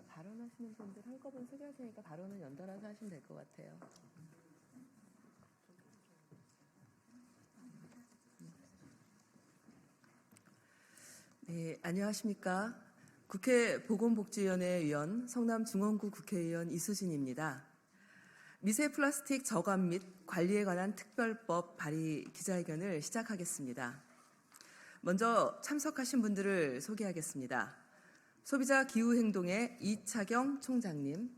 발언하시는 분들 한꺼번에 소개할 테니까 발언은 연달아서 하시면 될 것 같아요. 네, 안녕하십니까. 국회 보건복지위원회 위원 성남중원구 국회의원 이수진입니다. 미세 플라스틱 저감 및 관리에 관한 특별법 발의 기자회견을 시작하겠습니다. 먼저 참석하신 분들을 소개하겠습니다. 소비자 기후행동의 이차경 총장님,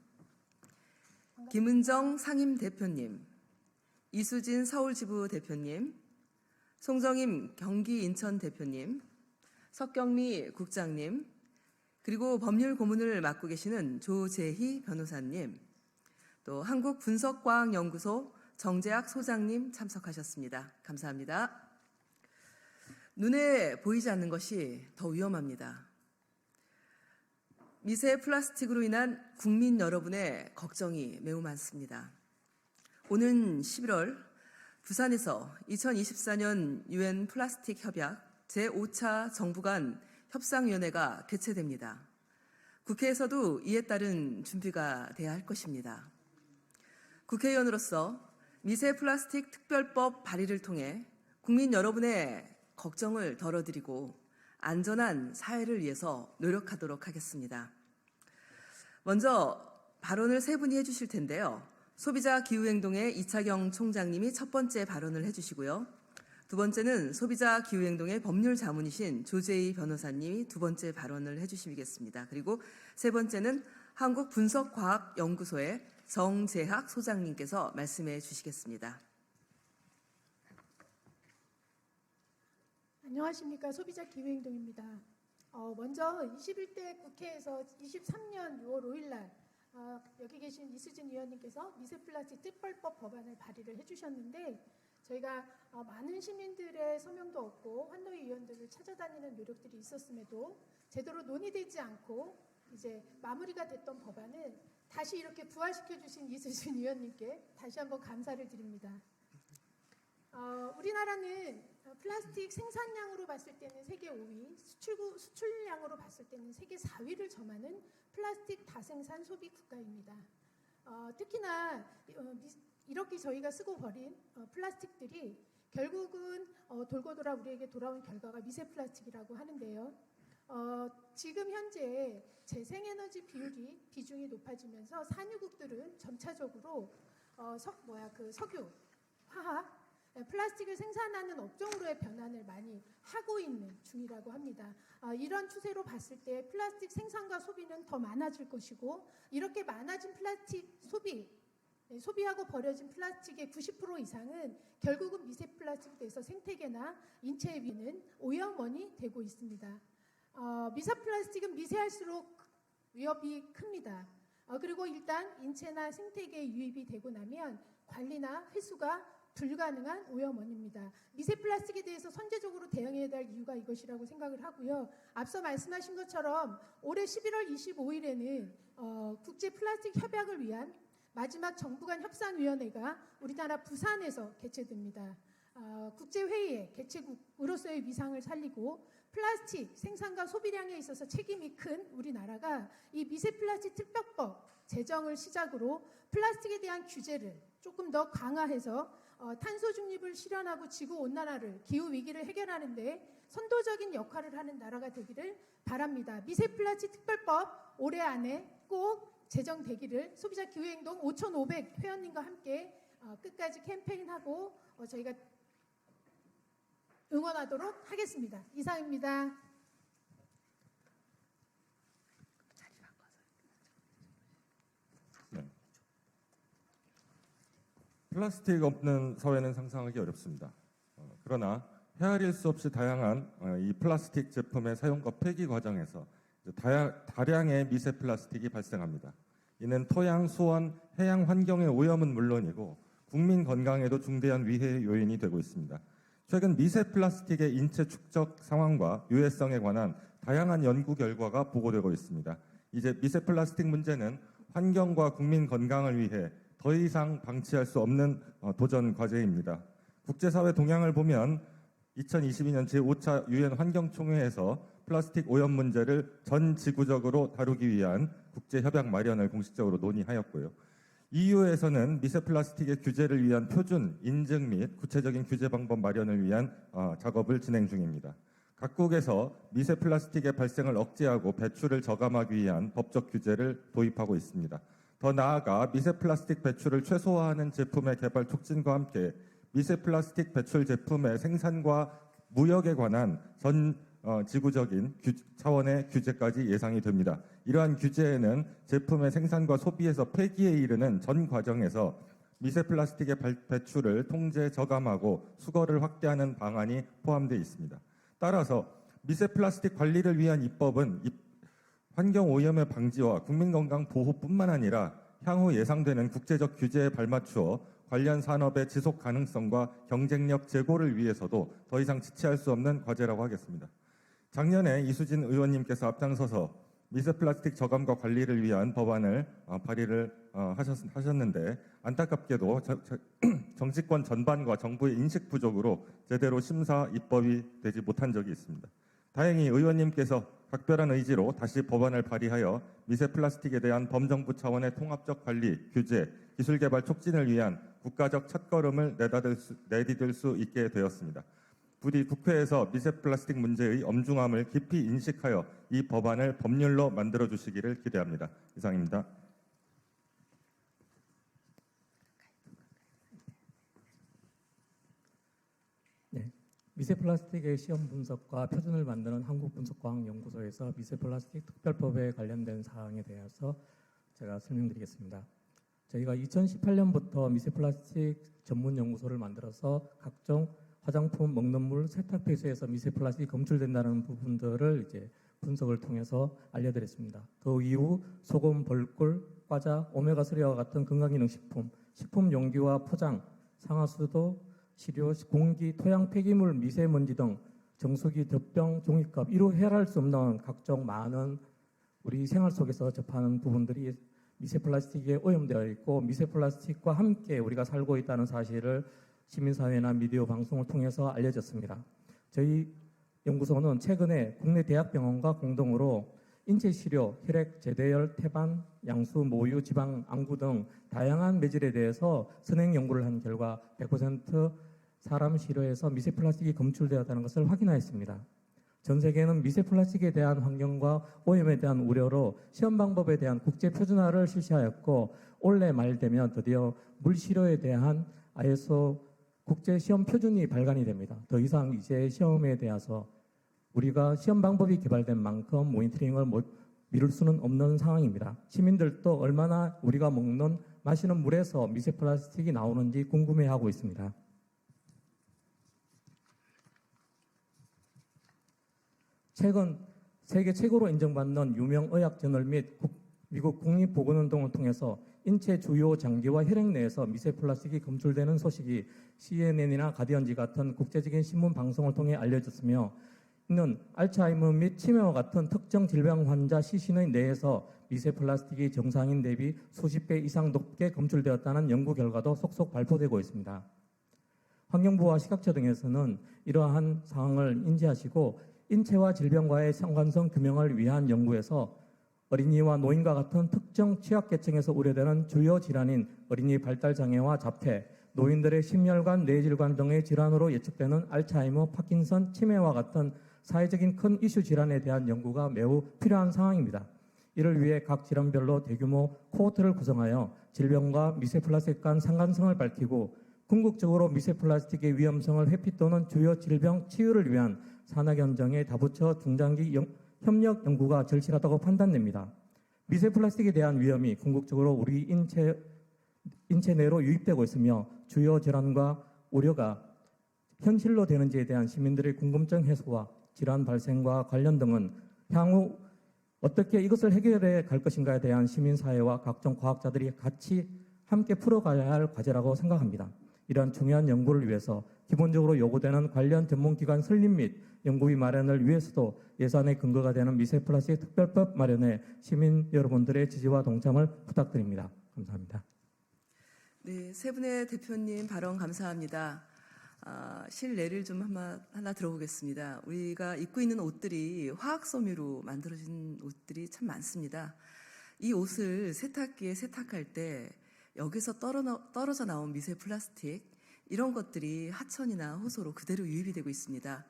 김은정 상임대표님, 이수진 서울지부 대표님, 송정임 경기 인천 대표님, 석경미 국장님, 그리고 법률 고문을 맡고 계시는 조재희 변호사님, 또 한국분석과학연구소 정재학 소장님 참석하셨습니다. 감사합니다. 눈에 보이지 않는 것이 더 위험합니다. 미세 플라스틱으로 인한 국민 여러분의 걱정이 매우 많습니다. 오는 11월 부산에서 2024년 UN 플라스틱 협약 제5차 정부 간 협상위원회가 개최됩니다. 국회에서도 이에 따른 준비가 돼야 할 것입니다. 국회의원으로서 미세 플라스틱 특별법 발의를 통해 국민 여러분의 걱정을 덜어드리고 안전한 사회를 위해서 노력하도록 하겠습니다. 먼저 발언을 세 분이 해주실 텐데요. 소비자 기후행동의 이차경 총장님이 첫 번째 발언을 해주시고요. 두 번째는 소비자 기후행동의 법률 자문이신 조재희 변호사님이 두 번째 발언을 해주시겠습니다. 그리고 세 번째는 한국분석과학연구소의 정재학 소장님께서 말씀해 주시겠습니다. 안녕하십니까. 소비자 기후행동입니다. 먼저 21대 국회에서 23년 6월 5일 날 여기 계신 이수진 위원님께서 미세플라스틱 특별법 법안을 발의를 해주셨는데 저희가 많은 시민들의 서명도 얻고 환노위 위원들을 찾아다니는 노력들이 있었음에도 제대로 논의되지 않고 이제 마무리가 됐던 법안을 다시 이렇게 부활시켜 주신 이수진 위원님께 다시 한번 감사를 드립니다. 우리나라는 플라스틱 생산량으로 봤을 때는 세계 5위, 수출량으로 봤을 때는 세계 4위를 점하는 플라스틱 다생산 소비 국가입니다. 특히나 이렇게 저희가 쓰고 버린 플라스틱들이 결국은 돌고 돌아 우리에게 돌아온 결과가 미세 플라스틱이라고 하는데요. 지금 현재 재생에너지 비중이 높아지면서 산유국들은 점차적으로 석유, 화학, 플라스틱을 생산하는 업종으로의 변환을 많이 하고 있는 중이라고 합니다. 이런 추세로 봤을 때 플라스틱 생산과 소비는 더 많아질 것이고 이렇게 많아진 플라스틱 소비하고 버려진 플라스틱의 90% 이상은 결국은 미세 플라스틱에 대해서 생태계나 인체에 위는 오염원이 되고 있습니다. 미세 플라스틱은 미세할수록 위협이 큽니다. 그리고 일단 인체나 생태계에 유입이 되고 나면 관리나 회수가 불가능한 오염원입니다. 미세 플라스틱에 대해서 선제적으로 대응해야 될 이유가 이것이라고 생각을 하고요. 앞서 말씀하신 것처럼 올해 11월 25일에는 국제 플라스틱 협약을 위한 마지막 정부 간 협상위원회가 우리나라 부산에서 개최됩니다. 국제회의의 개최국으로서의 위상을 살리고 플라스틱 생산과 소비량에 있어서 책임이 큰 우리나라가 이 미세 플라스틱 특별법 제정을 시작으로 플라스틱에 대한 규제를 조금 더 강화해서 탄소 중립을 실현하고 지구 온난화를 기후 위기를 해결하는 데 선도적인 역할을 하는 나라가 되기를 바랍니다. 미세 플라스틱 특별법 올해 안에 꼭 제정되기를 소비자 기후행동 5,500 회원님과 함께 끝까지 캠페인하고 저희가 응원하도록 하겠습니다. 이상입니다. 네. 플라스틱 없는 사회는 상상하기 어렵습니다. 그러나 헤아릴 수 없이 다양한 이 플라스틱 제품의 사용과 폐기 과정에서 다량의 미세 플라스틱이 발생합니다. 이는 토양, 수원, 해양 환경의 오염은 물론이고 국민 건강에도 중대한 위해 요인이 되고 있습니다. 최근 미세 플라스틱의 인체 축적 상황과 유해성에 관한 다양한 연구 결과가 보고되고 있습니다. 이제 미세 플라스틱 문제는 환경과 국민 건강을 위해 더 이상 방치할 수 없는 도전 과제입니다. 국제사회 동향을 보면 2022년 제5차 유엔 환경총회에서 플라스틱 오염 문제를 전 지구적으로 다루기 위한 국제 협약 마련을 공식적으로 논의하였고요. EU에서는 미세 플라스틱의 규제를 위한 표준, 인증 및 구체적인 규제 방법 마련을 위한 작업을 진행 중입니다. 각국에서 미세 플라스틱의 발생을 억제하고 배출을 저감하기 위한 법적 규제를 도입하고 있습니다. 더 나아가 미세 플라스틱 배출을 최소화하는 제품의 개발 촉진과 함께 미세 플라스틱 배출 제품의 생산과 무역에 관한 전 지구적인 차원의 규제까지 예상이 됩니다. 이러한 규제에는 제품의 생산과 소비에서 폐기에 이르는 전 과정에서 미세 플라스틱의 배출을 통제, 저감하고 수거를 확대하는 방안이 포함되어 있습니다. 따라서 미세 플라스틱 관리를 위한 입법은 환경 오염의 방지와 국민 건강 보호뿐만 아니라 향후 예상되는 국제적 규제에 발맞추어 관련 산업의 지속 가능성과 경쟁력 제고를 위해서도 더 이상 지체할 수 없는 과제라고 하겠습니다. 작년에 이수진 의원님께서 앞장서서 미세 플라스틱 저감과 관리를 위한 법안을 발의를 하셨는데 안타깝게도 정치권 전반과 정부의 인식 부족으로 제대로 심사 입법이 되지 못한 적이 있습니다. 다행히 의원님께서 각별한 의지로 다시 법안을 발의하여 미세 플라스틱에 대한 범정부 차원의 통합적 관리, 규제, 기술 개발 촉진을 위한 국가적 첫걸음을 내디딜 수 있게 되었습니다. 부디 국회에서 미세 플라스틱 문제의 엄중함을 깊이 인식하여 이 법안을 법률로 만들어 주시기를 기대합니다. 이상입니다. 네, 미세 플라스틱의 시험 분석과 표준을 만드는 한국분석과학연구소에서 미세 플라스틱 특별법에 관련된 사항에 대해서 제가 설명드리겠습니다. 저희가 2018년부터 미세 플라스틱 전문 연구소를 만들어서 각종 화장품, 먹는 물, 세탁 폐수에서 미세 플라스틱이 검출된다는 부분들을 이제 분석을 통해서 알려드렸습니다. 그 이후 소금, 벌꿀, 과자, 오메가3와 같은 건강기능식품, 식품 용기와 포장, 상하수도, 시료, 공기, 토양 폐기물, 미세먼지 등 정수기, 젖병, 종이컵, 이루 헤아릴 수 없는 각종 많은 우리 생활 속에서 접하는 부분들이 미세 플라스틱에 오염되어 있고 미세 플라스틱과 함께 우리가 살고 있다는 사실을 시민사회나 미디어 방송을 통해서 알려졌습니다. 저희 연구소는 최근에 국내 대학병원과 공동으로 인체시료, 혈액, 제대열, 태반, 양수, 모유, 지방, 안구 등 다양한 매질에 대해서 선행 연구를 한 결과 100% 사람 시료에서 미세 플라스틱이 검출되었다는 것을 확인하였습니다. 전 세계는 미세 플라스틱에 대한 환경과 오염에 대한 우려로 시험 방법에 대한 국제 표준화를 실시하였고 올해 말 되면 드디어 물시료에 대한 ISO 국제 시험 표준이 발간이 됩니다. 더 이상 이제 시험에 대해서 우리가 시험 방법이 개발된 만큼 모니터링을 미룰 수는 없는 상황입니다. 시민들도 얼마나 우리가 먹는 마시는 물에서 미세 플라스틱이 나오는지 궁금해하고 있습니다. 최근 세계 최고로 인정받는 유명 의학 저널 및 미국 국립보건운동을 통해서 인체 주요 장기와 혈액 내에서 미세 플라스틱이 검출되는 소식이 CNN이나 가디언지 같은 국제적인 신문 방송을 통해 알려졌으며 이는 알츠하이머 및 치매와 같은 특정 질병 환자 시신의 뇌에서 미세 플라스틱이 정상인 대비 수십 배 이상 높게 검출되었다는 연구 결과도 속속 발표되고 있습니다. 환경부와 식약처 등에서는 이러한 상황을 인지하시고 인체와 질병과의 상관성 규명을 위한 연구에서 어린이와 노인과 같은 특정 취약계층에서 우려되는 주요 질환인 어린이 발달장애와 자폐, 노인들의 심혈관, 뇌질관 등의 질환으로 예측되는 알츠하이머, 파킨슨, 치매와 같은 사회적인 큰 이슈 질환에 대한 연구가 매우 필요한 상황입니다. 이를 위해 각 질환별로 대규모 코호트를 구성하여 질병과 미세 플라스틱 간 상관성을 밝히고 궁극적으로 미세 플라스틱의 위험성을 회피 또는 주요 질병 치유를 위한 산학연정의 다부처 중장기 협력 연구가 절실하다고 판단됩니다. 미세 플라스틱에 대한 위험이 궁극적으로 우리 인체 내로 유입되고 있으며 주요 질환과 우려가 현실로 되는지에 대한 시민들의 궁금증 해소와 질환 발생과 관련 등은 향후 어떻게 이것을 해결해 갈 것인가에 대한 시민사회와 각종 과학자들이 같이 함께 풀어가야 할 과제라고 생각합니다. 이러한 중요한 연구를 위해서 기본적으로 요구되는 관련 전문기관 설립 및 연구비 마련을 위해서도 예산의 근거가 되는 미세 플라스틱 특별법 마련에 시민 여러분들의 지지와 동참을 부탁드립니다. 감사합니다. 네, 세 분의 대표님 발언 감사합니다. 실례를 좀 하나 들어보겠습니다. 우리가 입고 있는 옷들이 화학 섬유로 만들어진 옷들이 참 많습니다. 이 옷을 세탁기에 세탁할 때 여기서 떨어져 나온 미세 플라스틱 이런 것들이 하천이나 호소로 그대로 유입이 되고 있습니다.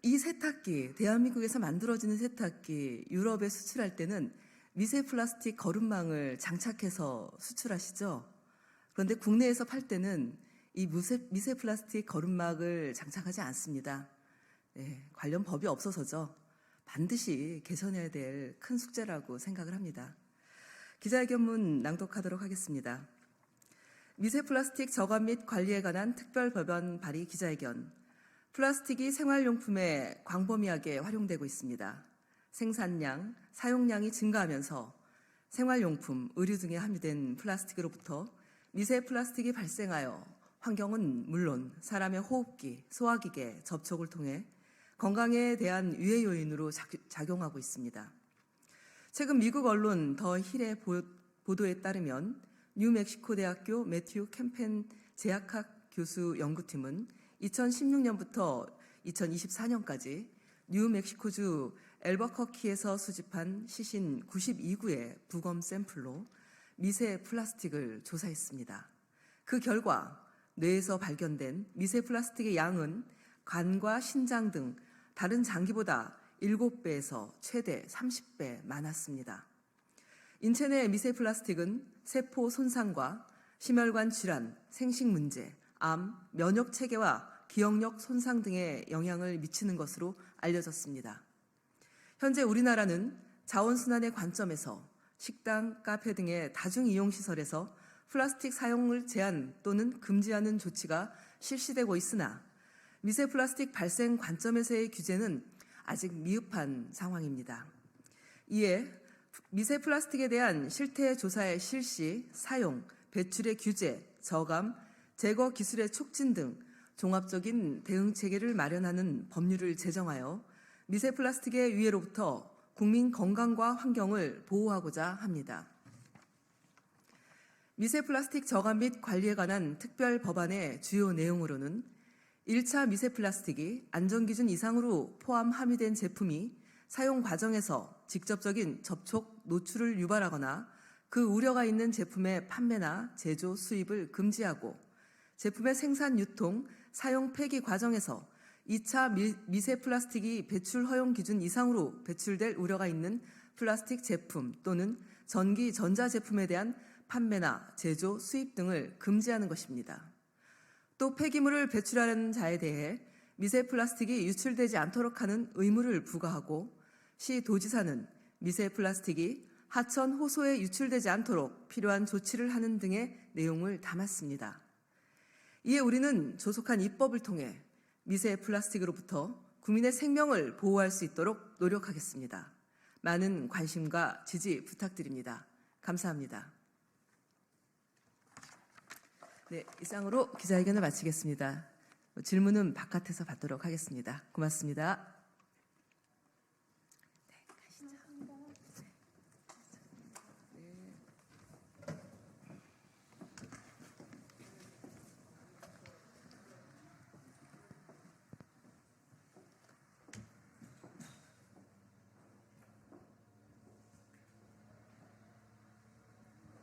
이 세탁기, 대한민국에서 만들어지는 세탁기, 유럽에 수출할 때는 미세 플라스틱 거름망을 장착해서 수출하시죠. 그런데 국내에서 팔 때는 이 미세 플라스틱 거름막을 장착하지 않습니다. 네, 관련 법이 없어서죠. 반드시 개선해야 될 큰 숙제라고 생각을 합니다. 기자회견문 낭독하도록 하겠습니다. 미세 플라스틱 저감 및 관리에 관한 특별법안 발의 기자회견. 플라스틱이 생활용품에 광범위하게 활용되고 있습니다. 생산량, 사용량이 증가하면서 생활용품, 의류 등에 함유된 플라스틱으로부터 미세 플라스틱이 발생하여 환경은 물론 사람의 호흡기, 소화기계 접촉을 통해 건강에 대한 유해 요인으로 작용하고 있습니다. 최근 미국 언론 더 힐의 보도에 따르면 뉴멕시코 대학교 매튜 캠펜 제약학 교수 연구팀은 2016년부터 2024년까지 뉴멕시코주 엘버커키에서 수집한 시신 92구의 부검 샘플로 미세 플라스틱을 조사했습니다. 그 결과 뇌에서 발견된 미세 플라스틱의 양은 간과 신장 등 다른 장기보다 7배에서 최대 30배 많았습니다. 인체 내 미세 플라스틱은 세포 손상과 심혈관 질환, 생식 문제, 암, 면역 체계와 기억력 손상 등에 영향을 미치는 것으로 알려졌습니다. 현재 우리나라는 자원순환의 관점에서 식당, 카페 등의 다중이용시설에서 플라스틱 사용을 제한 또는 금지하는 조치가 실시되고 있으나 미세 플라스틱 발생 관점에서의 규제는 아직 미흡한 상황입니다. 이에 미세 플라스틱에 대한 실태 조사의 실시, 사용, 배출의 규제, 저감, 제거 기술의 촉진 등 종합적인 대응 체계를 마련하는 법률을 제정하여 미세 플라스틱의 유해로부터 국민 건강과 환경을 보호하고자 합니다. 미세 플라스틱 저감 및 관리에 관한 특별 법안의 주요 내용으로는 1차 미세 플라스틱이 안전기준 이상으로 포함 함유된 제품이 사용 과정에서 직접적인 접촉, 노출을 유발하거나 그 우려가 있는 제품의 판매나 제조, 수입을 금지하고 제품의 생산, 유통, 사용, 폐기 과정에서 2차 미세 플라스틱이 배출 허용 기준 이상으로 배출될 우려가 있는 플라스틱 제품 또는 전기, 전자제품에 대한 판매나 제조, 수입 등을 금지하는 것입니다. 또 폐기물을 배출하는 자에 대해 미세 플라스틱이 유출되지 않도록 하는 의무를 부과하고 시 도지사는 미세 플라스틱이 하천, 호소에 유출되지 않도록 필요한 조치를 하는 등의 내용을 담았습니다. 이에 우리는 조속한 입법을 통해 미세 플라스틱으로부터 국민의 생명을 보호할 수 있도록 노력하겠습니다. 많은 관심과 지지 부탁드립니다. 감사합니다. 네, 이상으로 기자회견을 마치겠습니다. 질문은 바깥에서 받도록 하겠습니다. 고맙습니다. 네, 가시죠.